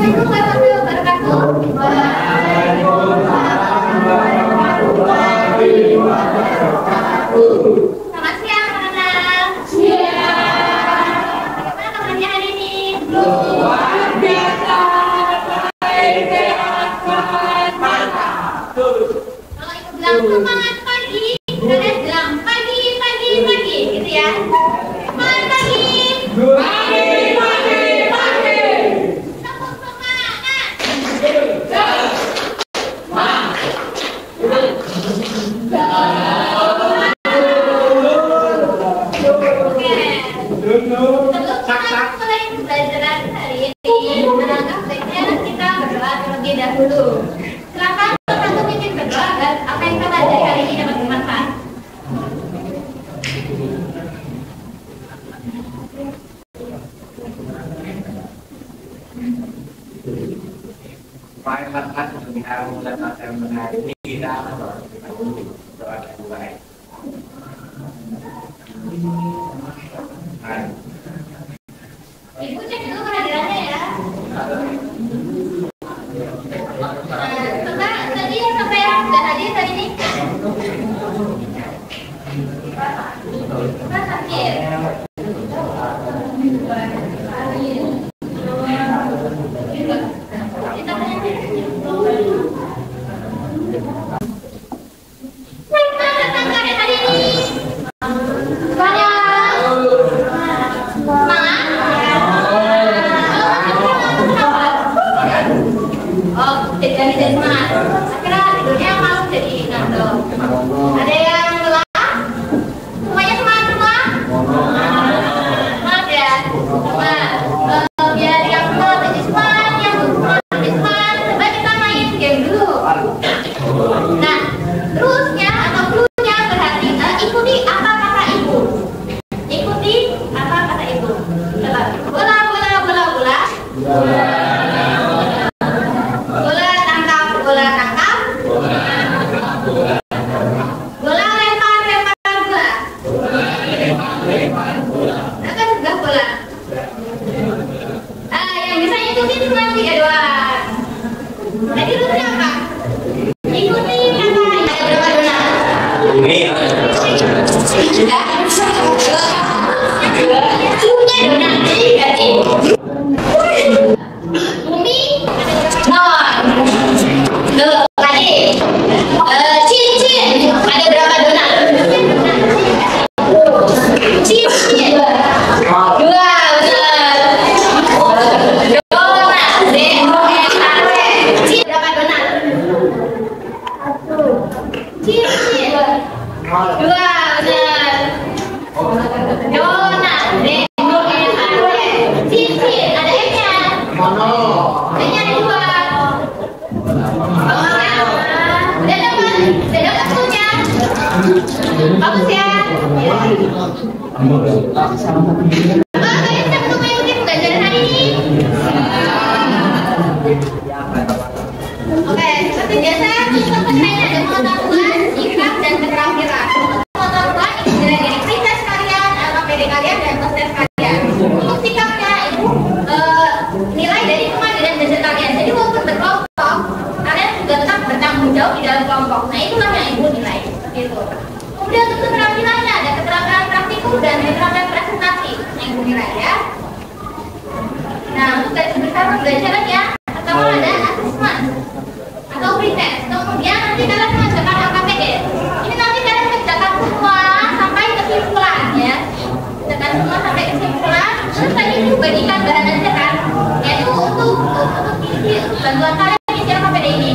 Assalamualaikum warahmatullahi wabarakatuh. Waalaikumsalam warahmatullahi wabarakatuh. Selamat siang anak-anak. Siang. Bagaimana kabarnya hari ini? Luar biasa. Baik, sehat, sehat, mantap. Kalau ibu bilang semangat pagi, kalian bilang pagi, pagi, pagi, gitu ya. Semangat pagi. Pagi, pagi, pagi. Tepuk semangat. Mulai pembelajaran hari ini, alangkah baiknya kita berdoa terlebih dahulu. Silakan untuk memimpin berdoa agar apa yang kita pelajari hari ini dapat bermanfaat. Baiklah, kita mulai materi hari ini kita berdoa dimulai. Ibu cek dulu kehadirannya ya. Nah, tadi sampai yang sudah hadir hari ini. Kita sakit. Ada yang lelah? Semuanya semangat semua? Semangat ya? Biar yang lelah lebih semangat, yang semangat lebih semangat. Coba kita main game dulu. Nah, terusnya atau clue-nya berarti ikuti apa kata ibu. Ikuti apa kata ibu. Coba, bola, bola, bola, bola. Bola tangkap, bola tangkap. Bola lempar, lempar bola. Akan sebelah bola. Yang bisa ikuti cuma 3 doang. Tadi rutenya apa? Ikuti kata ada berapa dona? Cluenya dona. Jadi berarti bumi non. Tuh tadi cincin ada berapa dona? Cincin 2 benar. Donat D-O-N-A-T. Cincin berapa dona? Cincin 2 benar. Donat D-O-N-A-T. Cincin ada M-nya. M-nya ada 2. Udah dapat cluenya. Bagus ya. Kalian siap untuk mengikuti pembelajaran hari ini? Oke, seperti biasa untuk pesertanya ada pengetahuan, sikap, dan keterampilan. Untuk pengetahuan itu dari diri tes kalian, LKPD kalian, dan tes kalian. Untuk sikapnya itu nilai dari kemandirian belajar kalian. Jadi walaupun berkelompok, kalian juga tetap bertanggung jawab di dalam kelompok. Nah itulah yang ibu nilai. Gitu. Kemudian untuk keterampilannya ada keterampilan praktikum dan keterampilan presentasi yang ibu nilai ya. Nah untuk garis besar pembelajaran ya, pertama ada asesmen atau pretest. Kemudian nanti kalian mengerjakan LKPD. Ini nanti kalian mengerjakan semua sampai kesimpulan ya. Mengerjakan semua sampai kesimpulan. Terus tadi itu bagikan bahan aja kan, yaitu untuk isi bantuan kalian isi LKPD ini.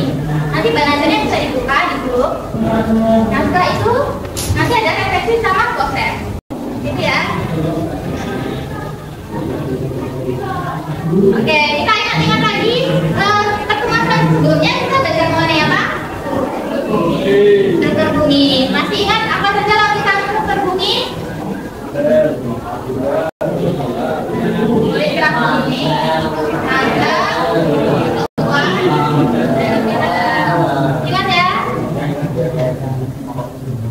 Nanti bahan ajarnya bisa dibuka di grup. Nah setelah itu nanti ada refleksi sama proses, gitu ya. Oke, kita ingat lagi pertemuan sebelumnya kita belajar mengenai apa? Struktur bumi. Masih ingat apa saja lapisan struktur bumi? Boleh gerak bumi, ada, tumbuhan, dan ingat ya.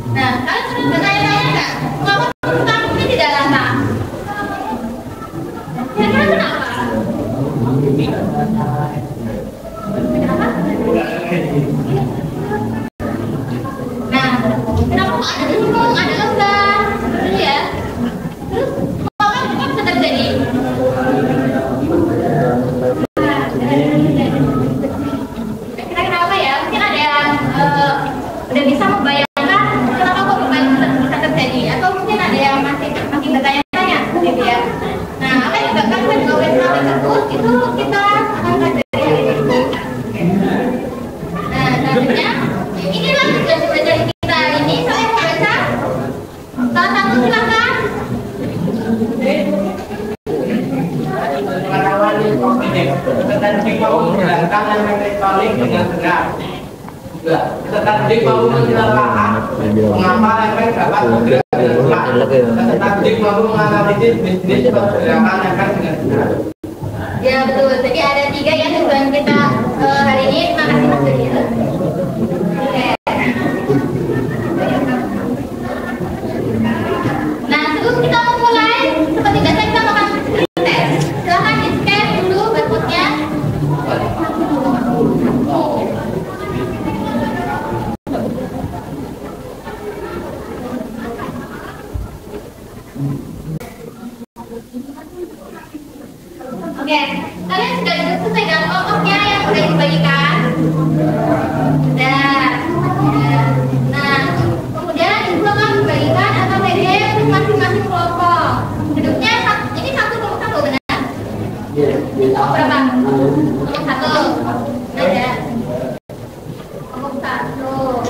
Nah, kalian sudah bertanya-tanya nggak? Mengapa struktur bumi tidak rata? Kira-kira kenapa? Nah, kenapa kok ada dengung, ada lembah, gitu ya? Terus, apa bisa terjadi? Kira-kira apa ya? Mungkin ada yang udah bisa membayangkan kenapa kok beban bisa terjadi, atau mungkin ada yang masih bertanya-tanya, gitu ya? Nah, apa yang menyebabkan gangguan tersebut itu kita akan pelajari hari ini. Nah, selanjutnya inilah tugas belajar kita hari ini. Saya mau baca salah satu, silakan. Mengawali ketertarikan mau menjalankan elektronik dengan benar. Ketertarikan mau menjelaskan mengapa efek dapat bergerak dengan cepat. Ketertarikan mau menganalisis bisnis pergerakan efek dengan benar. Ya betul. Jadi ada 3 ya tujuan kita hari ini. Terima kasih Mas Dodi. Oke. Nah, sebelum kita mulai, seperti biasa kita akan tes. Silahkan di-scan dulu barcode-nya. Oke, kalian sudah selesai dengan kelompoknya yang sudah dibagikan? Sudah. Nah, kemudian ibu akan membagikan atau PDF untuk masing-masing kelompok. Duduknya ini satu kelompok satu, benar? Kelompok berapa? Kelompok satu. Ada. Kelompok satu.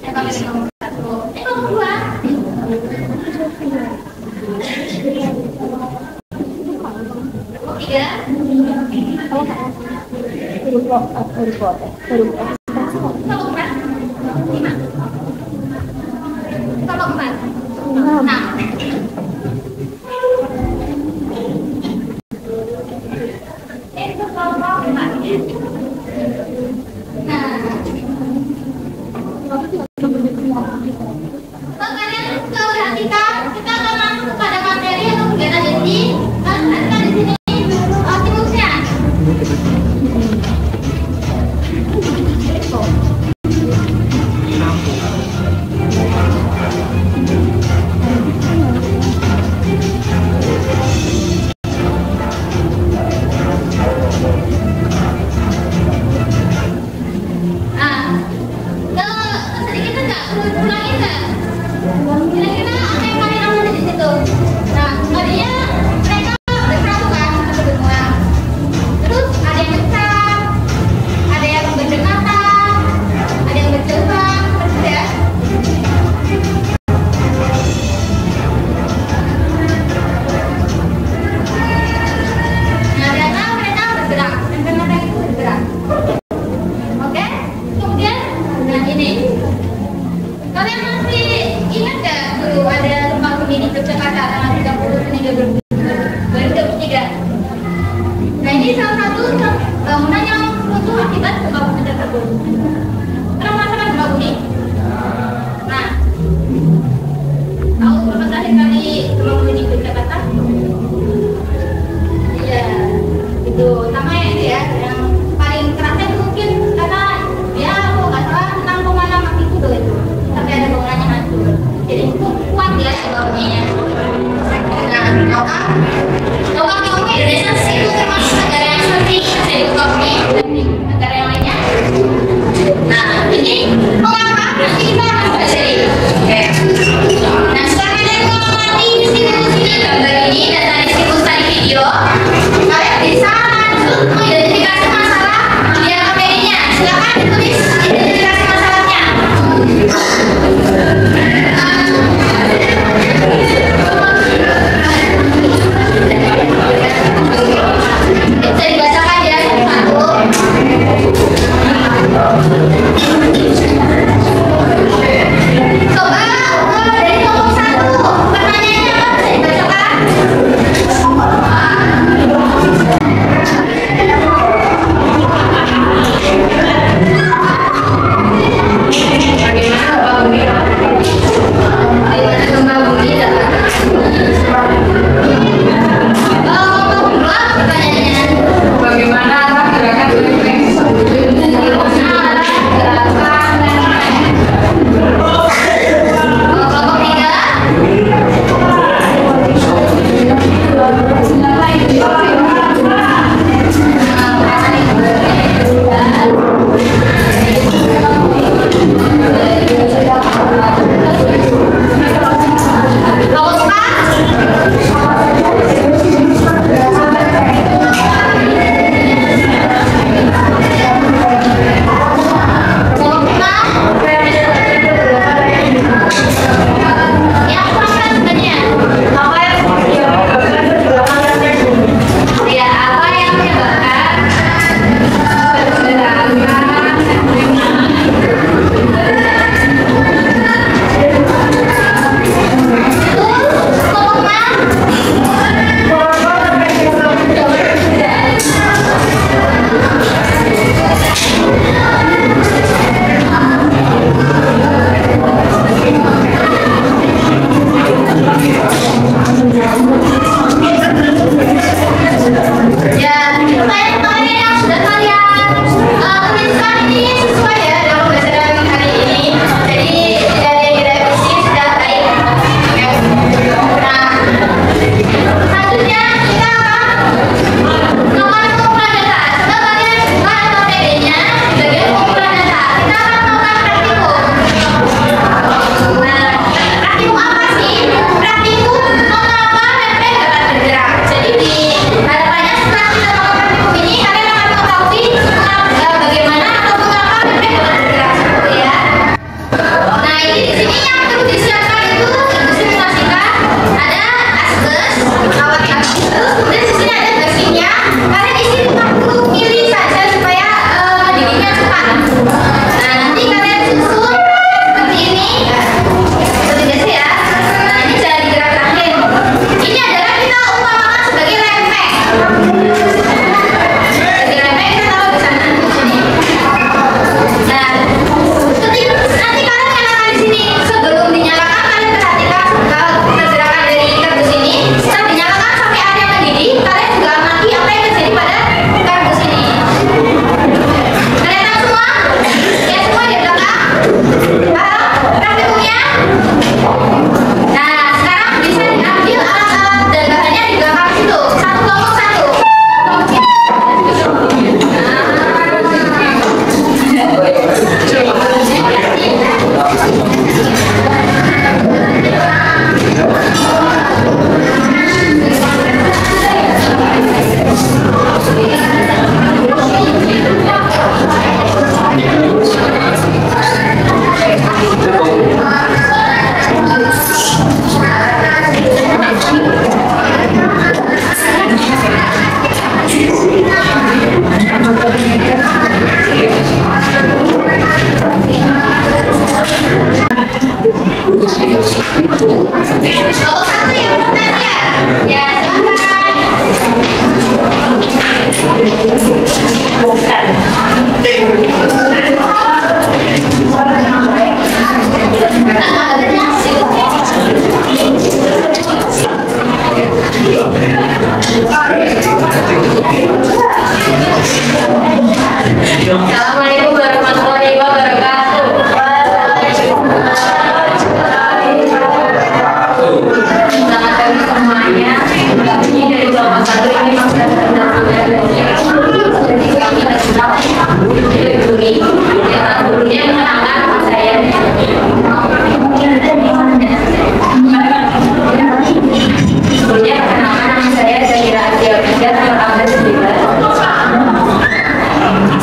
Saya pakai kelompok satu. Kelompok dua. Tiga. Kelompok empat. Lima. Kelompok empat. Enam. Itu kelompok empat. Nah. Kalian perhatikan, kita akan masuk kepada materi atau kegiatan inti. Perhatikan di sini simusnya.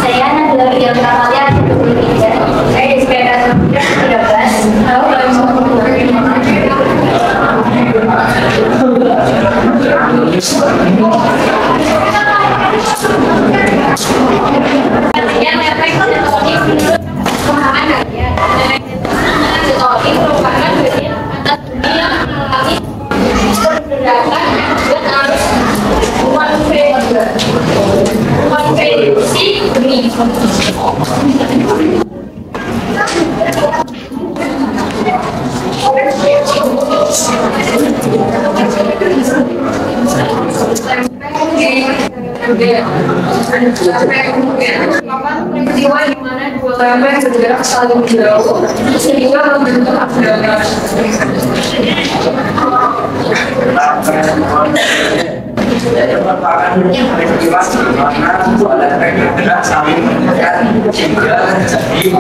Saya adalah bidang kalian saya di sepeda 13 tahu kalau yang efek elektronik pemahaman kalian elektronik merupakan bagian atas bumi yang mengalami pergerakan dan arus konveksi bumi. Peristiwa di mana dua lempeng bergerak saling menjauh sehingga membentuk abrasi. Jadi merupakan peristiwa di mana dua lempeng bergerak saling mendekat sehingga terjadi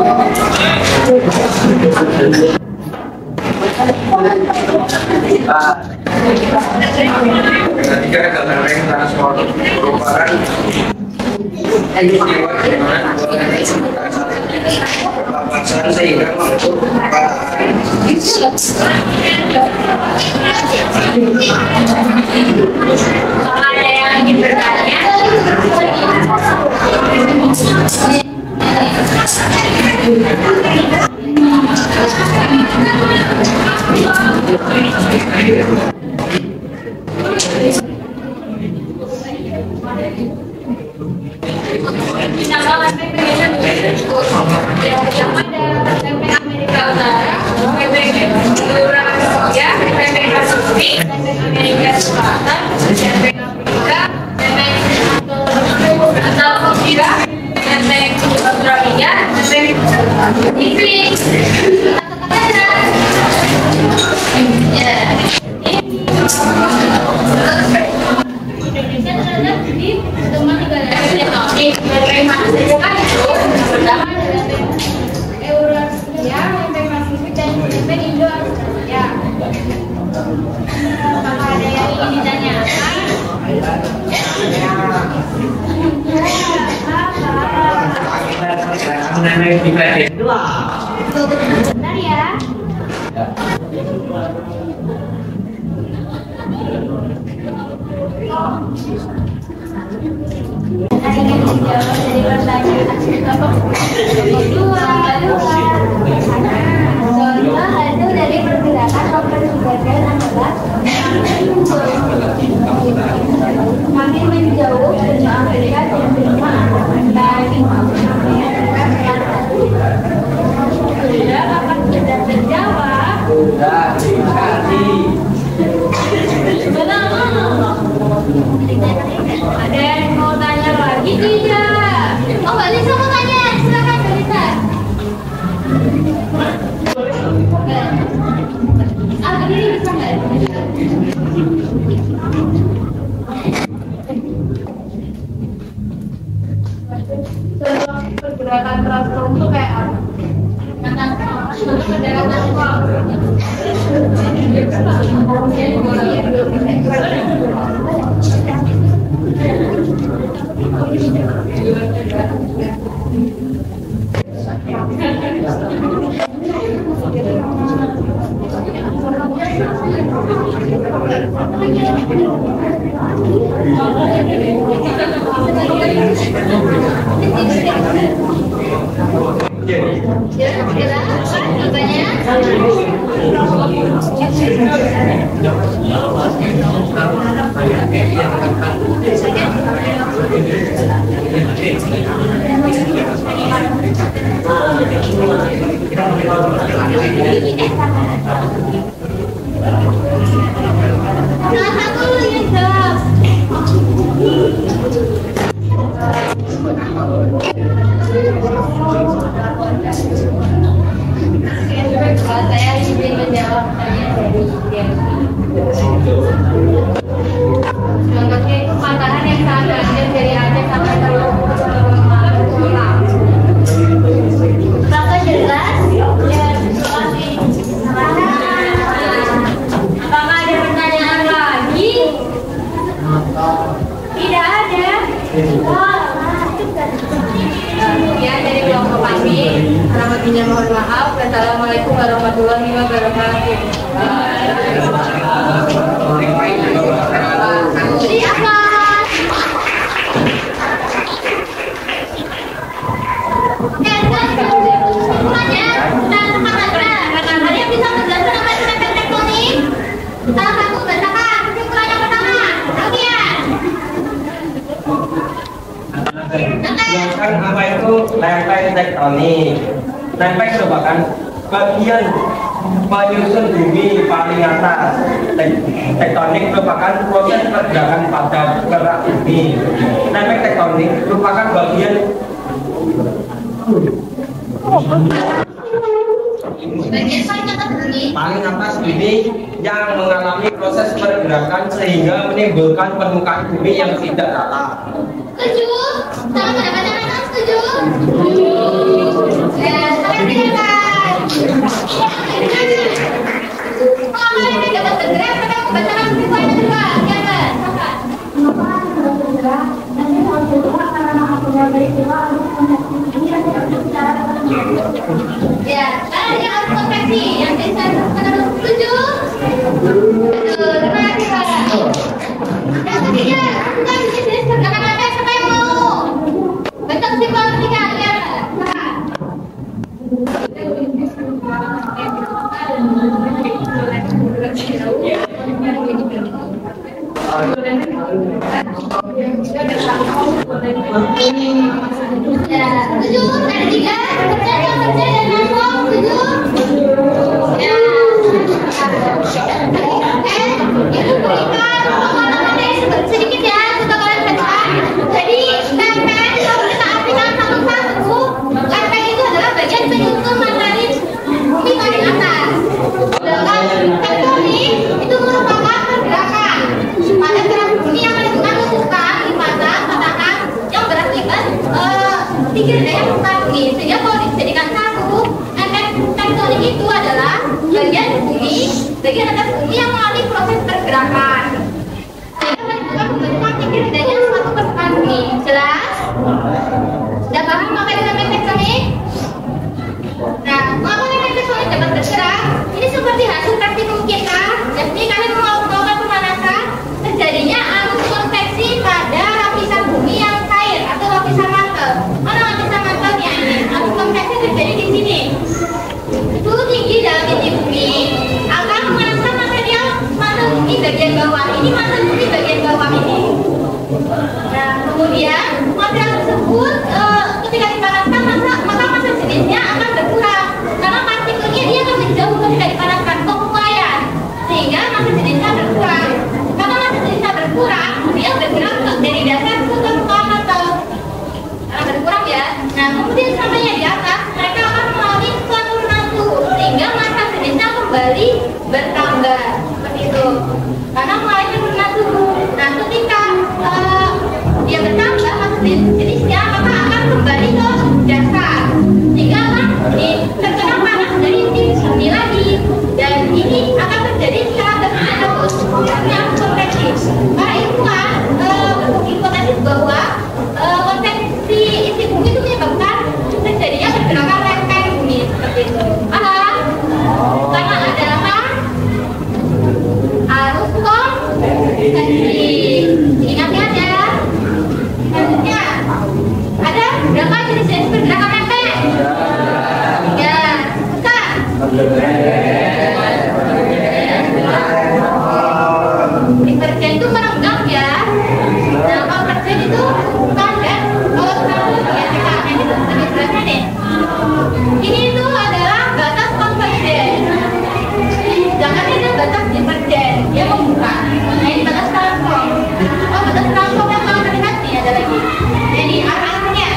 ketika lempeng transport merupakan peristiwa di mana dua lempeng berpapasan sehingga membentuk Ada yang ingin bertanya? Amerika Utara, Eurasia, Pasifik, Amerika Selatan, Afrika, Samudra, Australia, Inggris, Indonesia terdapat di semua 3 tektonik. Yang mana saja kan itu? Pertama adalah Eurasia, Pasifik, dan Indo-Australia. Apakah ada yang ingin ditanyakan? Bentar ya. Ada yang dijawab dari pertanyaan kedua. Contoh hasil dari pergerakan persebaran adalah makin menjauh benua Amerika dan benua sudah akan sudah terjawab. Ada yang mau tanya lagi tidak? Oh, Mbak Lisa mau tanya, silakan Mbak Lisa. Berdiri bisa nggak? Pergerakan transform itu kayak apa? Pergerakan transform. Saya ingin menjawab contohnya itu patahan yang sangat kecil dari Aceh sampai ke Pulau. Rasa jelas? Apakah ada pertanyaan lagi? Tidak. Ya, dari kelompok kami, alamatnya mohon maaf. Wassalamualaikum warahmatullahi wabarakatuh. Jadi apa? Semuanya, dan ada yang bisa menjelaskan apa itu efek tektonik? Salah satu bacakan kesimpulan yang pertama. Alfian. Jelaskan apa itu lempeng tektonik. Lempeng merupakan bagian menyusun bumi paling atas. Tektonik merupakan proses pergerakan pada kerak bumi. Lempeng tektonik merupakan bagian paling atas bumi yang mengalami proses pergerakan sehingga menimbulkan permukaan bumi yang tidak rata. Setuju? Sama pendapat yang setuju? Ya, sampai dengarkan. Kalau kalian dapat bergerak, sampai membacakan kesimpulan yang kedua. Silakan. Ya, sekarang yang harus konveksi. Yang saya harus setuju? Terima kasih, Pak. Yang ketiga, bukan jenis pergerakan lempeng. Siapa yang mau? Bentuk kesimpulan ketiga, lihat. Ya, setuju? Ada tiga, kerja dan langsung, setuju? Ya. Itu berikan sedikit ya, untuk kalian baca. Jadi, lempeng kalau kita artikan satu-satu, lempeng itu adalah bagian penyusun materi bumi paling atas. Sedangkan tektonik itu merupakan pergerakan pada kerak bumi yang menimbulkan tumpukan, limpasan, patahan yang berakibat tinggi daya permukaan bumi. Sehingga kalau dijadikan satu, lempeng tektonik itu adalah bagian bumi, bagian atas bumi yang melalui proses pergerakan. Sehingga menimbulkan pembentukan tinggi daya suatu permukaan bumi. Jelas? Sudah paham apa itu lempeng tektonik? Nah, mengapa lempeng tektonik dapat bergerak? Ini seperti hasil praktikum kita. Jadi kalian melakukan pemanasan, terjadinya arus konveksi pada lapisan bumi yang cair atau lapisan mantel. Mana lapisan mantelnya ini? Arus konveksi terjadi di sini. Suhu tinggi dalam inti bumi akan memanaskan material mantel bumi bagian bawah. Ini mantel bumi bagian bawah ini. Nah, kemudian material tersebut ketika dipanaskan maka massa jenisnya akan berkurang karena partikelnya dia akan menjauh ketika dipanaskan pengumpulan sehingga massa jenisnya berkurang. Karena massa jenisnya berkurang, dia bergerak dari dasar ke permukaan mantel. Karena berkurang ya. Nah, kemudian sampainya di atas mereka akan melalui penurunan suhu sehingga massa jenisnya kembali bertambah seperti itu. Karena melalui penurunan suhu. Nah, ketika dia bertambah massa jenisnya maka akan kembali ke dasar sehingga akan terkena panas dari sini lagi dan ini akan terjadi secara terus yang konveksi. Karena itulah hipotesis bahwa konveksi isi bumi itu menyebabkan terjadinya pergerakan lempeng bumi seperti itu. Paham? Karena ada apa? Arus konveksi. Ingat-ingat ya. Selanjutnya ada berapa jenis-jenis pergerakan lempeng? Ya, bukan. Divergen itu merenggang ya. Nah, kalau divergen itu bukan dan kalau kamu ya kita ini lebih jelasnya nih. Ini itu adalah batas konvergen. Jangan ini batas divergen, dia membuka. Nah, ini batas transform. Oh, batas transform yang kamu lihat nih ada lagi. Jadi arahnya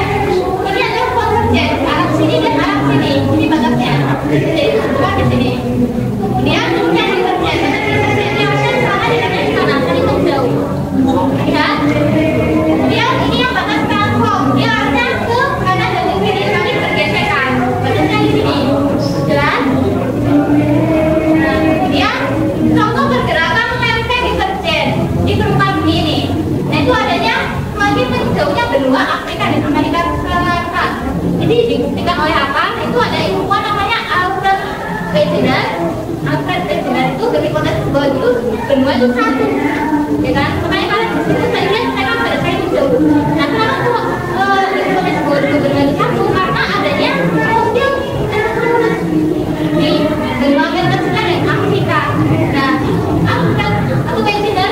ini adalah konvergen, arah sini dan arah sini. Ini batasnya. Jadi bukan di sini. Kemudian yang divergen, divergennya sama dengan yang sana, tadi menjauh. Lihat. Kemudian ini yang batas transform, dia arahnya ke kanan dan ke kiri, kami bergesekan. Batasnya di sini. Jelas? Nah, kemudian contoh pergerakan lempeng divergen di permukaan bumi ini. Nah, itu adanya melalui jauhnya benua Afrika dan Amerika Selatan. Jadi dibuktikan oleh apa? Itu ada ilmuwan namanya Alfred Wegener. Alfred Wegener itu berhipotesis bahwa itu benua itu satu, ya kan? Makanya kalian di situ saya lihat saya kan pada saya hijau. Nah kenapa kok berhipotesis bahwa itu benua itu satu? Karena adanya fosil di benua Amerika Selatan dan Afrika. Nah Alfred atau Wegener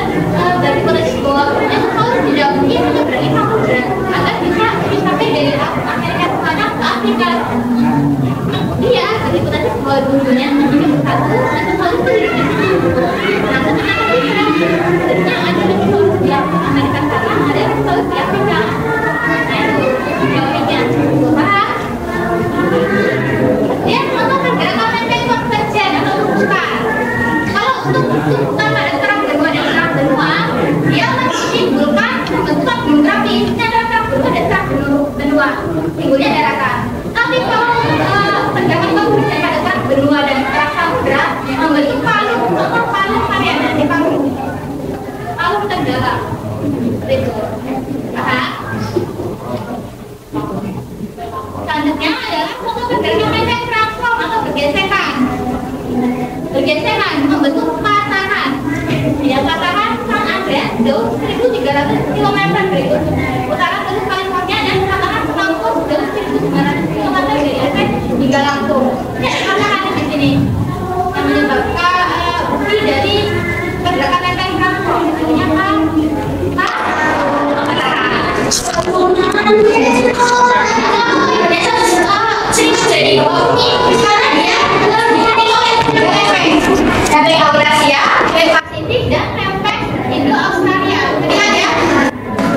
berhipotesis bahwa itu kalau tidak mungkin menyeberangi samudra agar bisa sampai dari Amerika Selatan ke Afrika. Iya, berhipotesis bahwa dunia menjadi satu atau selalu berdiri. Nah, ternyata sebenarnya ada di Amerika Selatan, ada yang selalu di Afrika. Nah, itu teorinya. Paham? Dia untuk pergerakan lempeng konvergen atau bukan. Kalau untuk bukan pada terang benua dan terang benua, dia menimbulkan pembentukan gunung berapi. Ini adalah terang benua dan terang benua. Timbulnya daratan. Tapi kalau pergerakan konvergen pada terang benua dan terang samudra membentuk palung atau palung Mariana di palung Tenggara. Itu. Paham? Selanjutnya adalah untuk pergerakan lempeng transform atau bergesekan. Bergesekan membentuk patahan. Ya, patahan San Andreas jauh 1.300 km dari utara Teluk California dan patahan Stanford jauh 1.900 km dari Aceh hingga Lampung. Ya, patahan di sini yang menyebabkan bukti dari pergerakan lempeng transform. Artinya apa? Lempeng Eurasia, lempeng Pasifik, dan lempeng Indo-Australia. Lihat ya,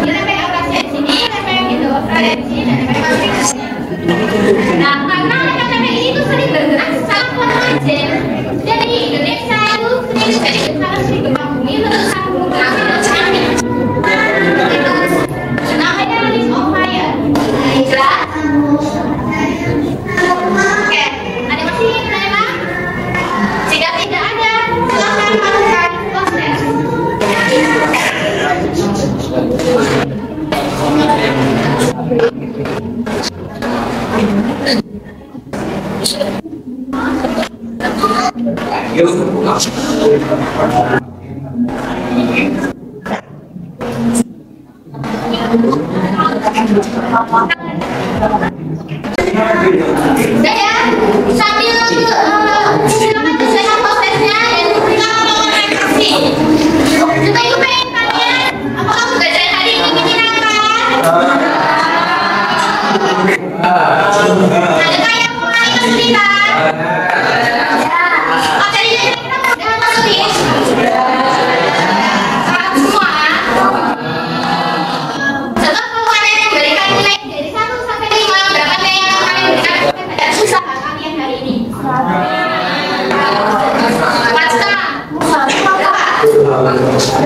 ini lempeng Eurasia di sini, lempeng Indo-Australia di sini, dan lempeng Pasifik di sini. Nah, karena lempeng ini tuh sering bergerak secara konvergen, jadi Indonesia itu sering gempa bumi, letusan gunung berapi, dan tsunami. Itu namanya release of fire. Jelas? Oke, ada masih ingin bertanya? Jika tidak ada, silakan lakukan proses. Saya sambil silakan selesaikan prosesnya dan kita melakukan refleksi. Kita itu pengen tanya, apakah pembelajaran hari ini menyenangkan? Adakah yang mulai kesulitan? Materinya kita sudah masukin semua. Coba kalau ada yang berikan nilai dari 1 sampai 5, berapa nilai yang kalian berikan terhadap usaha kalian hari ini? 4,5. Berapa?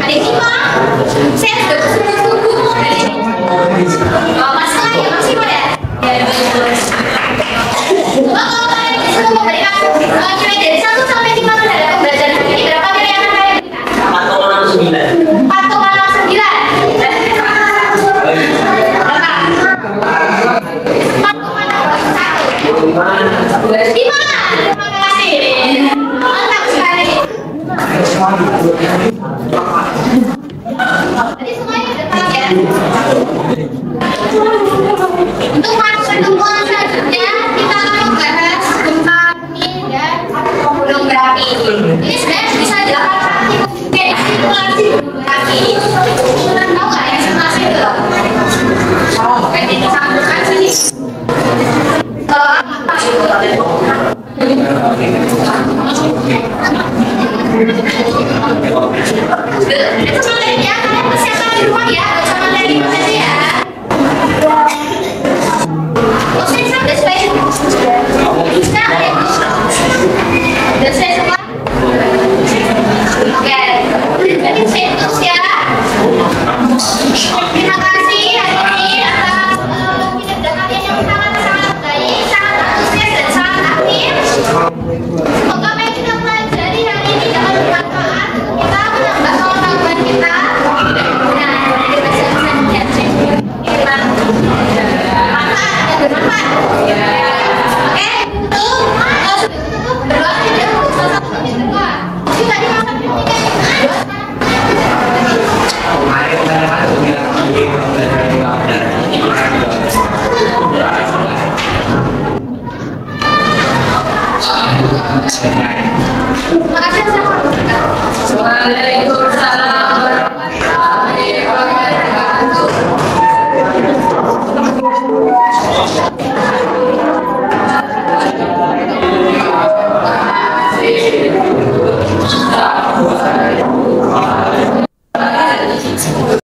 Hari 5? Saya sudah bersungguh-sungguh hari ini. Masalah ya maksimal ya? Coba kalau kalian disuruh memberikan nilai dari 1 sampai 5 terhadap pembelajaran hari ini, berapa nilai yang kalian berikan? 4,69. 4,69. Gimana? Terima kasih. Mantap sekali. Jadi semuanya udah paham ya? Untuk masuk pertemuan selanjutnya, kita akan membahas gempa bumi dan gunung berapi. Ini sebenarnya bisa dilakukan kayak simulasi gunung berapi. Tahu nggak ya simulasi itu loh? Kayak disambungkan sini. Apa itu? Itu materinya, kalian persiapkan di rumah ya, baca materi aja ya. Proses udah selesai. Udah selesai semua? Oke, jadi saya tutup ya. Terima kasih hari ini atas kinerja kalian yang sangat-sangat baik, sangat antusias dan sangat aktif. Semoga apa yang kita pelajari hari ini dapat bermanfaat untuk kita menambah pengetahuan kita. Nah, dari bahasa Indonesia. Terima kasih.